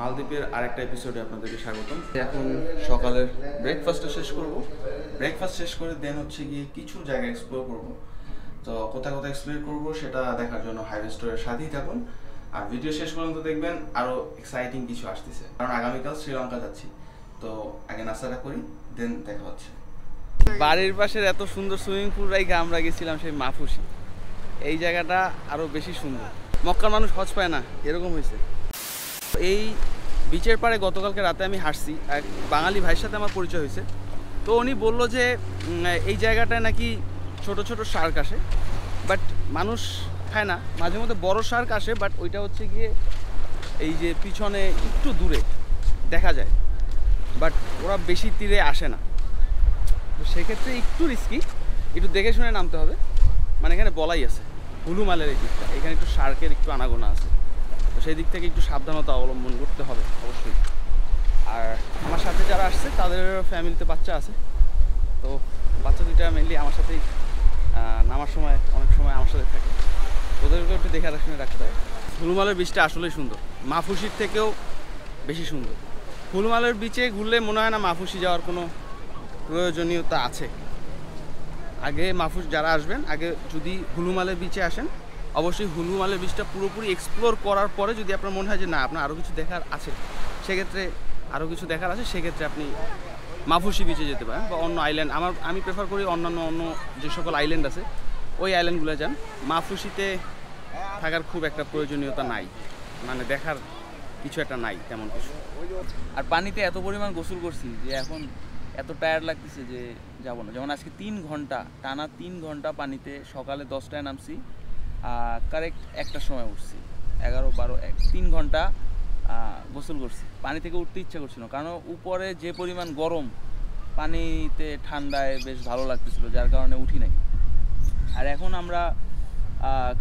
মালদ্বীপের আরেকটা এপিসোডে আপনাদেরকে স্বাগতম। এখন সকালের ব্রেকফাস্টটা শেষ করব। ব্রেকফাস্ট শেষ করে দেন হচ্ছে গিয়ে কিছু জায়গা এক্সপ্লোর করব। তো কোথায় কোথায় এক্সপ্লোর করব সেটা দেখার জন্য হাইওয়ে স্টোরের সাথেই থাকুন, আর ভিডিও শেষ পর্যন্ত দেখবেন। আরও এক্সাইটিং কিছু আসতেছে, কারণ আগামীকাল শ্রীলঙ্কা যাচ্ছি। তো আগে নাস্তাটা করি, দেন দেখা হচ্ছে। বাড়ির পাশের এত সুন্দর সুইমিং পুল রাইখে আমরা গেছিলাম সেই মাফুসি। এই জায়গাটা আরও বেশি সুন্দর। মক্কার মানুষ হজ পায় না, এরকম হয়েছে। এই বিচের পাড়ে গতকালকে রাতে আমি হাঁটছি, এক বাঙালি ভাইয়ের সাথে আমার পরিচয় হয়েছে। তো উনি বললো যে এই জায়গাটায় নাকি ছোট ছোট শার্ক আসে, বাট মানুষ খায় না। মাঝে মধ্যে বড় শার্ক আসে, বাট ওইটা হচ্ছে গিয়ে এই যে পিছনে একটু দূরে দেখা যায়, বাট ওরা বেশি তীরে আসে না। তো সেক্ষেত্রে একটু রিস্কি, একটু দেখে শুনে নামতে হবে। মানে এখানে বলাই আছে হুলুমালের এই দিকটা, এখানে একটু শার্কের একটু আনাগোনা আছে। তো সেই দিক থেকে একটু সাবধানতা অবলম্বন করতে হবে অবশ্যই। আর আমার সাথে যারা আসছে তাদের ফ্যামিলিতে বাচ্চা আছে, তো বাচ্চা দুইটা মেনলি আমার সাথেই নামার সময় অনেক সময় আমার সাথে থাকে। ওদেরকেও একটু দেখে শুনে রাখতে হয়। হুলুমালের বিচটা আসলেই সুন্দর, মাফুসির থেকেও বেশি সুন্দর। হুলুমালের বিচে ঘুরলে মনে হয় না মাফুসি যাওয়ার কোনো প্রয়োজনীয়তা আছে। আগে মাফুস যারা আসবেন, আগে যদি হুলুমালের বিচে আসেন, অবশ্যই হুলুমালের বিচটা পুরোপুরি এক্সপ্লোর করার পরে যদি আপনার মনে হয় যে না আপনার আরও কিছু দেখার আছে, সেক্ষেত্রে সেক্ষেত্রে আপনি মাফুসি বিচে যেতে পারেন বা অন্য আইল্যান্ড। আমি প্রেফার করি অন্য যে সকল আইল্যান্ড আছে ওই আইল্যান্ডগুলো যান। মাফুসিতে থাকার খুব একটা প্রয়োজনীয়তা নাই, মানে দেখার কিছু একটা নাই তেমন কিছু। আর পানিতে এত পরিমাণ গোসল করছি যে এখন এত টায়ার্ড লাগতেছে যে যাবো না। যেমন আজকে 3 ঘন্টা টানা 3 ঘন্টা পানিতে, সকালে 10টায় নামছি, কারেক্ট 1টার সময় উঠছি, 11-12-3 ঘন্টা গোসল করছি। পানি থেকে উঠতে ইচ্ছা করছিল, কারণ উপরে যে পরিমাণ গরম, পানিতে ঠান্ডায় বেশ ভালো লাগতেছিল, যার কারণে উঠি নাই। আর এখন আমরা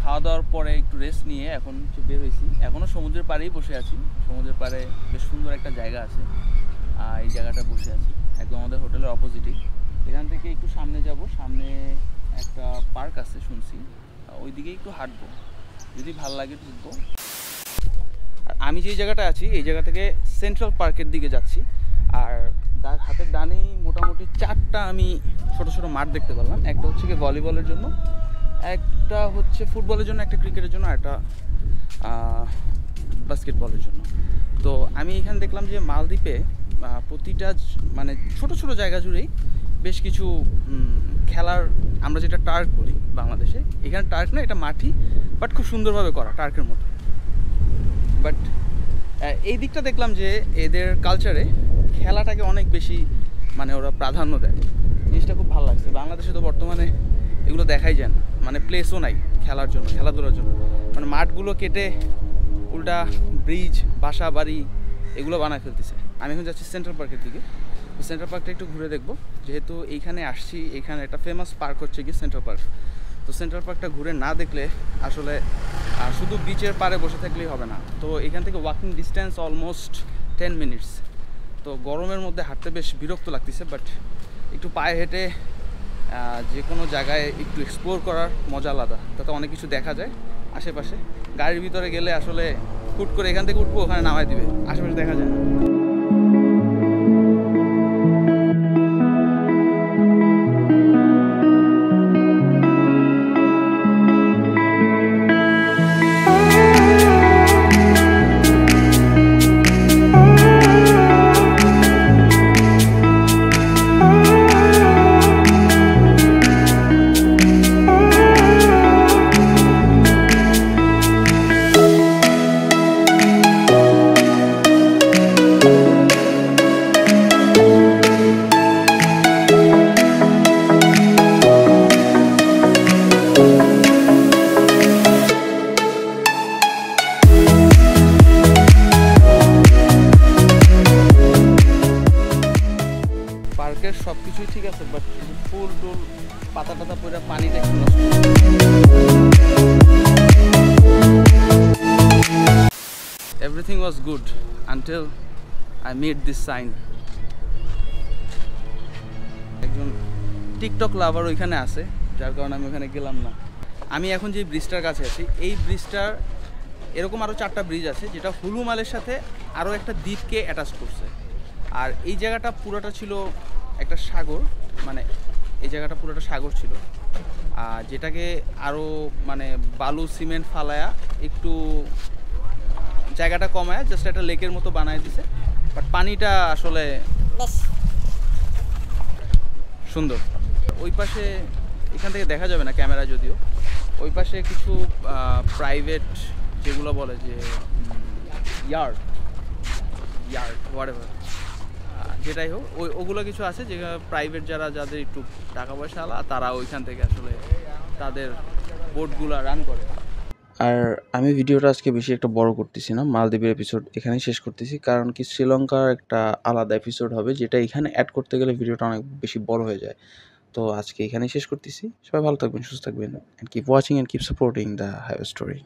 খাওয়া দাওয়ার পরে একটু রেস্ট নিয়ে এখন বের হয়েছি। এখনও সমুদ্রের পাড়েই বসে আছি। সমুদ্রের পাড়ে বেশ সুন্দর একটা জায়গা আছে, এই জায়গাটা বসে আছি একদম আমাদের হোটেলের অপোজিটেই। এখান থেকে একটু সামনে যাব, সামনে একটা পার্ক আছে শুনছি, ওই দিকে একটু হাঁটবো, যদি ভালো লাগে ঢুকবো। আর আমি যেই জায়গাটা আছি এই জায়গা থেকে সেন্ট্রাল পার্কের দিকে যাচ্ছি। আর হাতের ডানেই মোটামুটি 4টা আমি ছোট ছোট মাঠ দেখতে পারলাম। একটা হচ্ছে কি ভলিবলের জন্য, একটা হচ্ছে ফুটবলের জন্য, একটা ক্রিকেটের জন্য, একটা বাস্কেটবলের জন্য। তো আমি এখানে দেখলাম যে মালদ্বীপে প্রতিটা মানে ছোট ছোট জায়গা জুড়েই বেশ কিছু খেলার, আমরা যেটা টার্ক বলি বাংলাদেশে, এখানে টার্ক না, এটা মাটি, বাট খুব সুন্দরভাবে করা টার্কের মতো। বাট এই দিকটা দেখলাম যে এদের কালচারে খেলাটাকে অনেক বেশি মানে ওরা প্রাধান্য দেয়। জিনিসটা খুব ভালো লাগছে। বাংলাদেশে তো বর্তমানে এগুলো দেখাই যায় না, মানে প্লেসও নাই খেলার জন্য, খেলাধুলার জন্য। মানে মাঠগুলো কেটে উল্টা ব্রিজ, বাসা বাড়ি এগুলো বানায় ফেলতেছে। আমি এখন যাচ্ছি সেন্ট্রাল পার্কের দিকে। তো সেন্ট্রাল পার্কটা একটু ঘুরে দেখবো, যেহেতু এইখানে আসছি। এখানে একটা ফেমাস পার্ক হচ্ছে কি সেন্ট্রাল পার্ক। তো সেন্ট্রাল পার্কটা ঘুরে না দেখলে আসলে শুধু বিচের পাড়ে বসে থাকলেই হবে না। তো এখান থেকে ওয়াকিং ডিস্টেন্স অলমোস্ট 10 মিনিটস। তো গরমের মধ্যে হাঁটতে বেশ বিরক্ত লাগতেছে, বাট একটু পায়ে হেঁটে যে কোনো জায়গায় একটু এক্সপ্লোর করার মজা আলাদা। তাতে অনেক কিছু দেখা যায় আশেপাশে। গাড়ির ভিতরে গেলে আসলে হুট করে এখান থেকে উঠবো, ওখানে নামাই দিবে, আশেপাশে দেখা যায় না। পার্কের সব কিছুই ঠিক আছে, বাট ফুল টুল পাতা টাতা পরে পানিটা একটু নষ্ট। Everything was good until I made this sign. একজন টিকটক লাভার ওইখানে আছে, যার কারণে আমি ওখানে গেলাম না। আমি এখন যে ব্রিজটার কাছে আছি, এই ব্রিজটার এরকম আরও 4টা ব্রিজ আছে, যেটা হুলুমালের সাথে আরও একটা দ্বীপকে অ্যাটাচ করছে। আর এই জায়গাটা পুরোটা ছিল একটা সাগর, মানে এই জায়গাটা পুরোটা সাগর ছিল, আর যেটাকে আরও মানে বালু সিমেন্ট ফালায়া একটু জায়গাটা কমায় জাস্ট একটা লেকের মতো বানায় দিছে। বাট পানিটা আসলে সুন্দর। ওই পাশে এখান থেকে দেখা যাবে না ক্যামেরা যদিও, ওই পাশে কিছু প্রাইভেট যেগুলো বলে যে ইয়ার্ড হোয়াটএভার, যেটাই হোক ওগুলো কিছু আছে যে প্রাইভেট যাদের একটু টাকা পয়সা আলা তারা ওইখান থেকে আসলে তাদের বোটগুলো রান করে। আর আমি ভিডিওটা আজকে বেশি একটা বড় করতেছি না, মালদ্বীপের এপিসোড এখানেই শেষ করতেছি, কারণ কি শ্রীলঙ্কার একটা আলাদা এপিসোড হবে যেটা এখানে অ্যাড করতে গেলে ভিডিওটা অনেক বেশি বড় হয়ে যায়। তো আজকে এখানেই শেষ করতেছি। সবাই ভালো থাকবেন, সুস্থ থাকবেন, and keep watching and keep supporting the highway story.